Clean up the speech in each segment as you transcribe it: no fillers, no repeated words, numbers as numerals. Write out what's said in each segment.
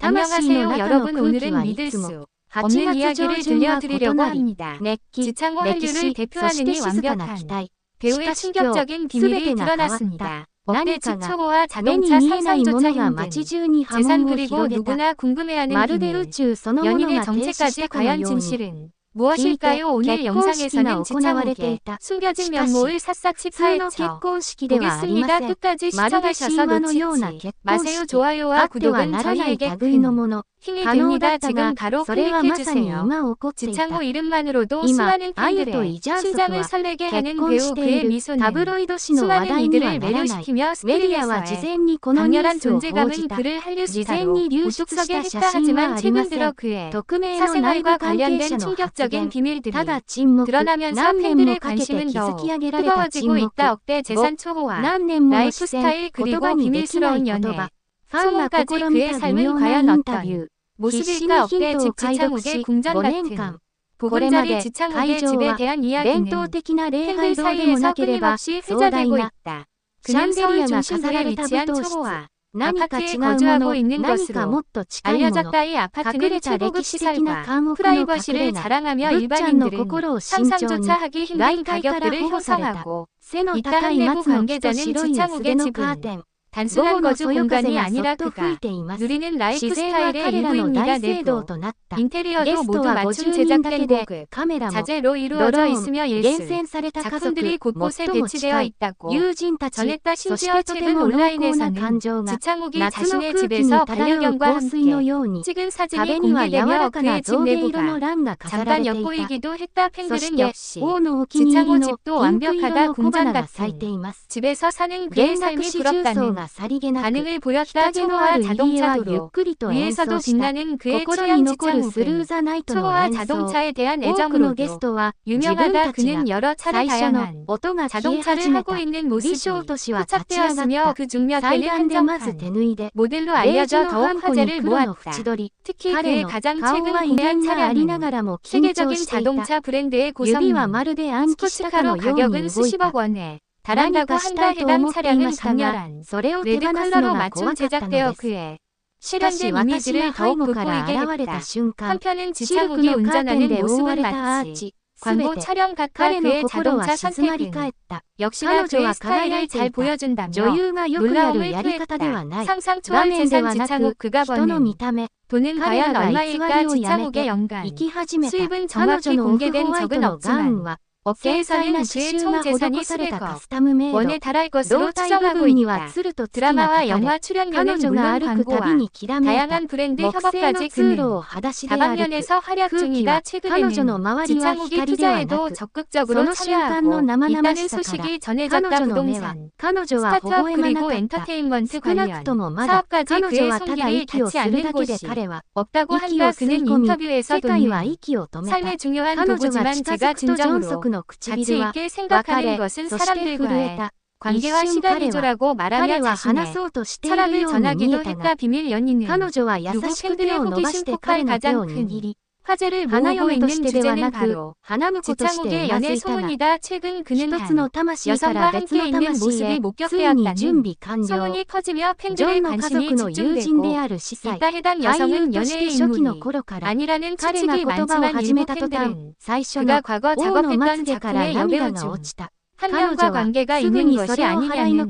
안녕하세요 여러분. 오늘은 믿을 수 없는 이야기를 들려드리려고 합니다. 지창호 한류를 대표하는 이 완벽한 배우의 충격적인 비밀이 드러났습니다. 억대 직초호와 자동차 상상조차 힘든 재산, 그리고 누구나 궁금해하는 비밀, 연인의 정체까지 과연 진실은 무엇일까요? 오늘 영상에서는 지창호의 숨겨진 면모를 샅샅이 파헤쳐 보겠습니다. 끝까지 시청하셔서 놓치지 마세요. 좋아요와 구독은 저희에게 큰 힘이 됩니다. 지금 바로 클릭해주세요. 지창호 이름만으로도 수많은 팬들의 심장을 설레게 하는 배우, 그의 미소는 수많은 이들을 매료시키며 스크린에서의 강렬한 존재감은 그를 한류 스타로 우뚝서게 했다. 하지만 최근 들어 그의 사생활과 관련된 충격적인 비밀들이 드러나면서 팬들의 관심은 더욱 뜨거워지고 있다. 억대 재산 초호화, 라이프 스타일, 그리고 비밀스러운 연애, 소문까지 그의 삶은 과연 어떤 모습일까? 억대 집 지창욱의 궁전 같은 보금자리 지창욱의 집에 대한 이야기는 팬들 사이에서 끊임없이 회자되고 있다. 그는 서울 중심부에 위치한 초호화 아파트에 거주하고 있는 것으로 알려졌다. 이 아파트는 최고급 시설과 프라이버시를 자랑하며 일반인들은 상상조차 하기 힘든 가격들을 형성하고 있다. 내부 관계자는 지창욱의 집은 단순한 거주 공간이 아니라 그가 누리는 라이프 스타일의 일부입니다. 내부 인테리어도 모두 맞춤 제작된 고급 자재로 이루어져 있으며 예술 작품들이 곳곳에 배치되어 있다고 전했다. 심지어 최근 온라인에서는 지창욱이 자신의 집에서 반려견과 함께 찍은 사진이 공개되며 그의 집 내부가 잠깐 엿보이기도 했다. 팬들은 역시 지창호 집도 완벽하다, 궁전 같은 집에서 사는 그의 삶이 부럽다는 반응을 보였다. 초호화 자동차도로 위에서도 빛나는 그의 취향. 지창욱은 초호화 자동차에 대한 애정으로도 유명하다. 그는 여러 차례 다양한 자동차를 하고 있는 모습이 포착되었으며 그 중몇에는 한정판 모델로 알려져 더욱 화제를 모았다. 특히 그의 가장 최근 구매한 차량은 세계적인 자동차 브랜드의 고성능 스포츠카로 가격은 수십억 원에 달한다고 한다. 해당 차량은 강렬한 레드 컬러로 맞춤 제작되어 그의 실현된 이미지를 더욱 돋보이게 했다. 한편은 지창욱이 운전하는 모습은 마치 광고 촬영 같아. 그의 자동차 선택은 역시나 그의 스타일을 잘 보여준다며 놀라움을 토했다. 상상 초월 재산 지창욱, 그가 버는 돈은 과연 얼마일까? 지창욱의 연간 수입은 정확히 공개된 적은 없지만 업계에서는 그의 총 재산이 수백억 원에 달할 것으로 추정하고 있다. 드라마와 영화 출연료는 물론 광고와 다양한 브랜드 협업까지 그는 다방면에서 활약 중이다. 최근에는 지창욱이 투자에도 적극적으로 참여하고 있다는 소식이 전해졌다. 부동산, 스타트업, 그리고 엔터테인먼트 관련 사업까지 그의 손길이 닿지 않는 곳이 없다고 한다. 그는 인터뷰에서 돈은 삶의 중요한 도구지만 제가 진정으로 가치 있게 생각하는 것은 사람들과의 관계와 시간이죠라고 말하며 자신의 철학을 전하기도 했다. 비밀 연인은 누구 팬들의 호기심 폭발 가장 큰 화제를 모으고 있는 주제는 바로 지창욱의 연애 소문이다. 최근 그는 한 여성과 함께 있는 모습이 목격되었다는 소문이 커지며 팬들의 관심이 집중되고 있다. 해당 여성은 연애의 인물이 아니라는 추측이 많지만 일부 팬들은 그가 과거 작업했던 작품의 여배우 중 한 명과 관계가 있는 것이 아니냐는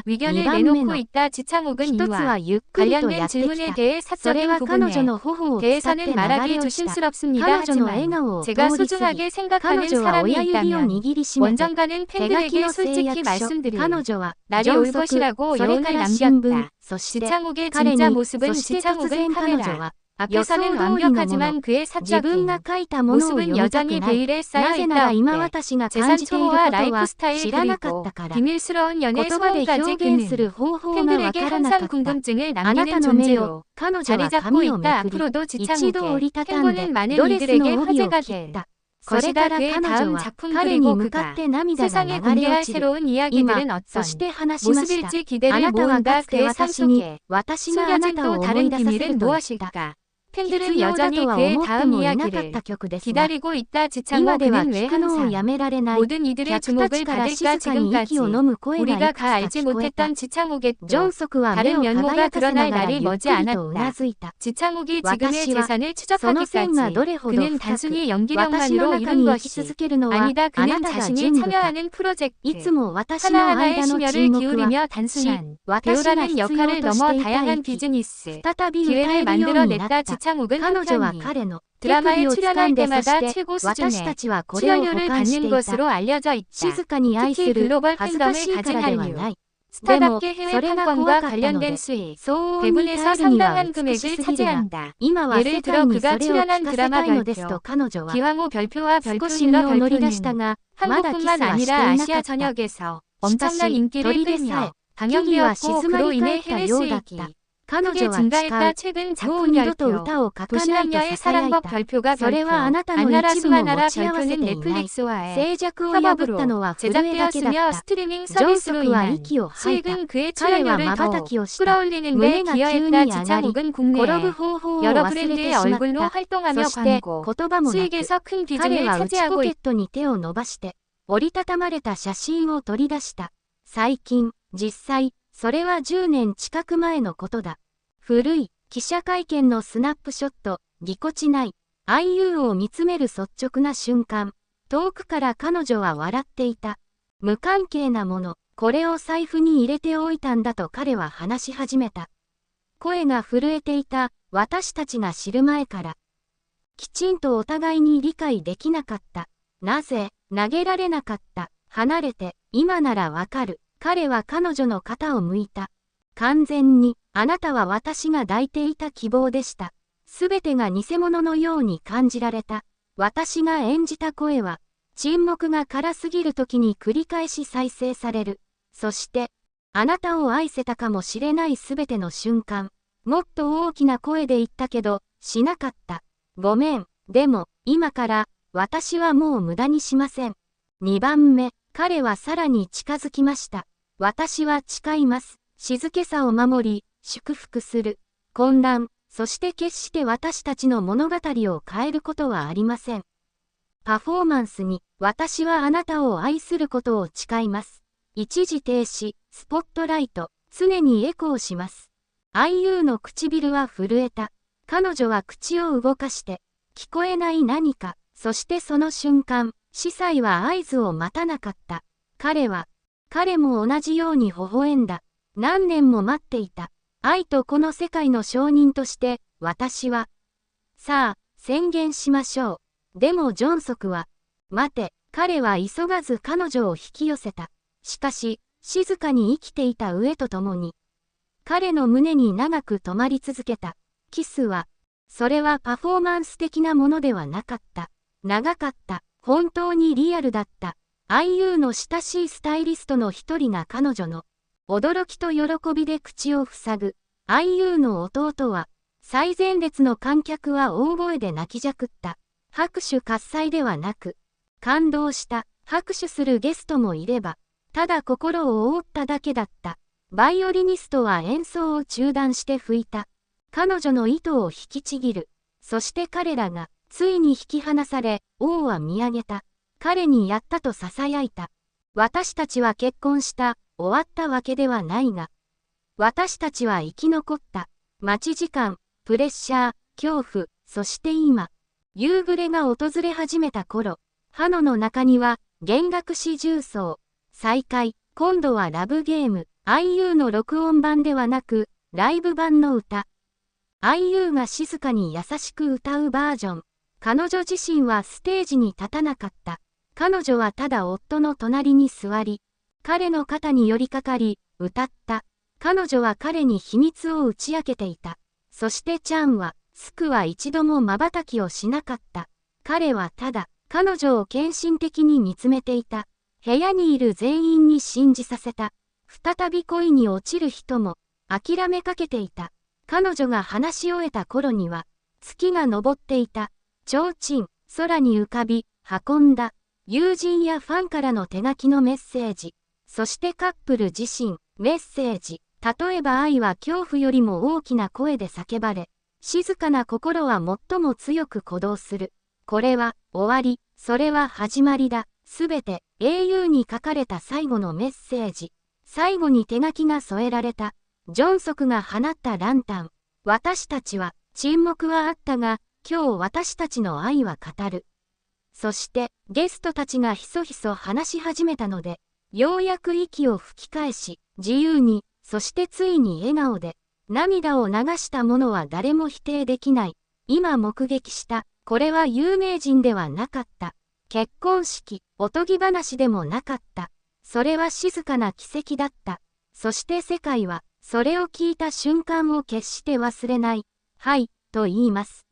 의견을 내놓고 있다. 지창욱은 이와 관련된 질문에 대해 사적인 부분에 대해서는 말하기 조심스럽습니다. 하지만 제가 소중하게 생각하는 사람이 있다면 언젠가는 팬들에게 솔직히 말씀드릴 날이 올 것이라고 여운을 남겼다. 지창욱의 진짜 모습은 지창욱은 카메라 앞에서는 완벽하지만 그의 사적인 모습은 여전히 베일에 쌓여있다. 재산 초호화, 라이프 스타일, 그리고 비밀스러운 연애 소원까지 그는 팬들에게 항상 궁금증을 남기는 존재로 자리 잡고 있다. 앞으로도 지창욱의 팬고는 많은 이들에게 화제가 될 것이다. 그의 다음 작품, 그리고 그가 세상에 공개할 새로운 이야기들은 어떤 모습일지 기대를 모은다. 그의 삶 속에 숨겨진 또 다른 비밀은 무엇일까? 팬들은 여전히 그의 다음 이야기를 기다리고 있다. 지창호 그는 왜 항상 모든 이들의 주목을 받을까. 지금까지 우리가 다 알지 못했던 지창욱의 또 다른 면모가 드러날 날이 머지 않았다. 지창욱이 지금의 재산을 추적하기까지 그는 단순히 연기력만으로 이룬 것이 아니다. 그는 자신이 참여하는 프로젝트 하나하나의 심혈을 기울이며 단순한 배우라는 역할을 넘어 다양한 비즈니스 기회를 만들어냈다. 지창욱은 한편이 드라마에 출연할 때마다 최고 수준의 출연료를 받는 것으로 알려져 있다. 특히 글로벌 팬덤을 가진 한류 스타답게 해외 판권과 관련된 수익 대부분에서 상당한 금액을 차지한다. 예를 들어 그가 출연한 드라마 별표, 기황후 별표와 별표힐러 별표는 한국뿐만 아니라 아시아 전역에서 엄청난 인기를 끌며 방영되었고 그로 인해 해외 수익이 크게 증가했다. 최근 작품 별표, 도시남녀의 사랑법 별표가 별표, 안나라 수마나라 별표는 넷플릭스와의 협업으로 제작되었으며 스트리밍 서비스로 인한 수익은 그의 출연료를 더욱 끌어올리는 데 기여했다. 지창욱은 국내에 여러 브랜드의 얼굴로 활동하며 광고 수익에서 큰 비중을 차지하고 있다. 折りたたまれた写真を取り出した。最近、実際、それは10年近く前のことだ。古い、記者会見のスナップショット、ぎこちない、IU を見つめる率直な瞬間。遠くから彼女は笑っていた。無関係なもの、これを財布に入れておいたんだと彼は話し始めた。声が震えていた、私たちが知る前から。きちんとお互いに理解できなかった。なぜ、投げられなかった。離れて、今ならわかる。彼は彼女の肩を向いた。完全に、あなたは私が抱いていた希望でした。すべてが偽物のように感じられた。私が演じた声は、沈黙が辛すぎる時に繰り返し再生される。そして、あなたを愛せたかもしれないすべての瞬間。もっと大きな声で言ったけど、しなかった。ごめん。でも、今から、私はもう無駄にしません。2番目、彼はさらに近づきました。私は誓います。静けさを守り、祝福する。混乱、そして決して私たちの物語を変えることはありません。パフォーマンスに、私はあなたを愛することを誓います。一時停止、スポットライト、常にエコーします。IU の唇は震えた。彼女は口を動かして、聞こえない何か。そしてその瞬間、司祭は合図を待たなかった。彼も同じように微笑んだ。何年も待っていた。愛とこの世界の証人として、私は。さあ、宣言しましょう。でもジョンソクは、待て、彼は急がず彼女を引き寄せた。しかし、静かに生きていた上とともに、彼の胸に長く止まり続けた。キスは、それはパフォーマンス的なものではなかった。長かった。本当にリアルだった。IU の親しいスタイリストの一人が彼女の驚きと喜びで口を塞ぐ。IU の弟は、最前列の観客は大声で泣きじゃくった。拍手喝采ではなく、感動した。拍手するゲストもいれば、ただ心を覆っただけだった。バイオリニストは演奏を中断して拭いた。彼女の糸を引きちぎる。そして彼らが、ついに引き離され、王は見上げた。彼にやったと囁いた。私たちは結婚した、終わったわけではないが。私たちは生き残った。待ち時間、プレッシャー、恐怖、そして今。夕暮れが訪れ始めた頃、ハノの中には、弦楽四重奏。再会、今度はラブゲーム。IU の録音版ではなく、ライブ版の歌。IU が静かに優しく歌うバージョン。彼女自身はステージに立たなかった。彼女はただ夫の隣に座り、彼の肩に寄りかかり、歌った。彼女は彼に秘密を打ち明けていた。そしてチャンは、スクは一度も瞬きをしなかった。彼はただ、彼女を献身的に見つめていた。部屋にいる全員に信じさせた。再び恋に落ちる人も、諦めかけていた。彼女が話し終えた頃には、月が昇っていた。提灯、空に浮かび、運んだ。友人やファンからの手書きのメッセージ。そしてカップル自身、メッセージ。例えば愛は恐怖よりも大きな声で叫ばれ、静かな心は最も強く鼓動する。これは終わり、それは始まりだ。すべて英雄に書かれた最後のメッセージ。最後に手書きが添えられた。ジョンソクが放ったランタン。私たちは、沈黙はあったが、今日私たちの愛は語る。そして、ゲストたちがひそひそ話し始めたので、ようやく息を吹き返し、自由に、そしてついに笑顔で、涙を流した者は誰も否定できない。今目撃した、これは有名人ではなかった。結婚式、おとぎ話でもなかった。それは静かな奇跡だった。そして世界は、それを聞いた瞬間を決して忘れない。はい、と言います。